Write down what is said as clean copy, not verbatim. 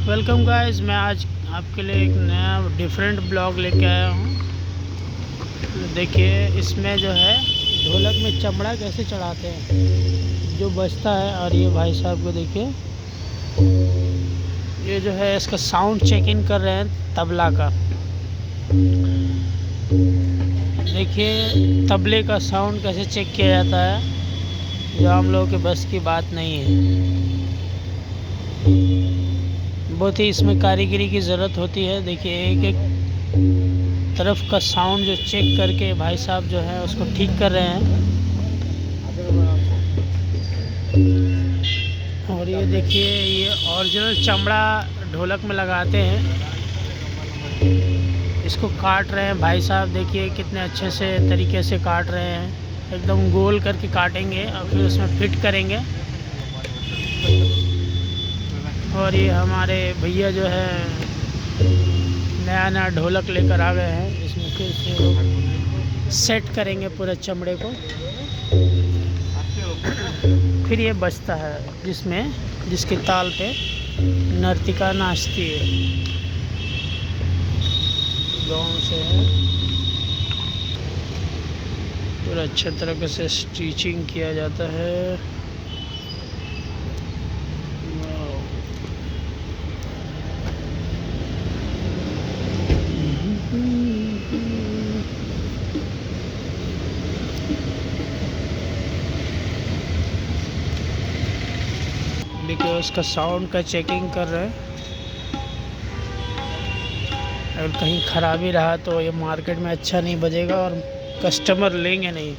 Welcome guys, मैं आज आपके लिए एक नया डिफरेंट ब्लॉग लेके आया हूँ। देखिए इसमें जो है ढोलक में चमड़ा कैसे चढ़ाते हैं जो बजता है। और ये भाई साहब को देखिए, ये जो है इसका साउंड चेक इन कर रहे हैं तबला का। देखिए तबले का साउंड कैसे चेक किया जाता है, जो हम लोगों के बस की बात नहीं है। बहुत ही इसमें कारीगरी की ज़रूरत होती है। देखिए एक एक तरफ का साउंड जो चेक करके भाई साहब जो है उसको ठीक कर रहे हैं। और ये देखिए ये ओरिजिनल चमड़ा ढोलक में लगाते हैं, इसको काट रहे हैं भाई साहब। देखिए कितने अच्छे से तरीके से काट रहे हैं, एकदम गोल करके काटेंगे और फिर उसमें फिट करेंगे। और ये हमारे भैया जो है नया नया ढोलक लेकर आ गए हैं, इसमें फिर से लोग सेट करेंगे पूरे चमड़े को। फिर ये बजता है जिसके ताल पे नर्तिका नाचती है। गाँव से है, पूरा अच्छे तरीके से स्टिचिंग किया जाता है। देखिए उसका साउंड का चेकिंग कर रहे हैं। अगर कहीं ख़राबी रहा तो ये मार्केट में अच्छा नहीं बजेगा और कस्टमर लेंगे नहीं।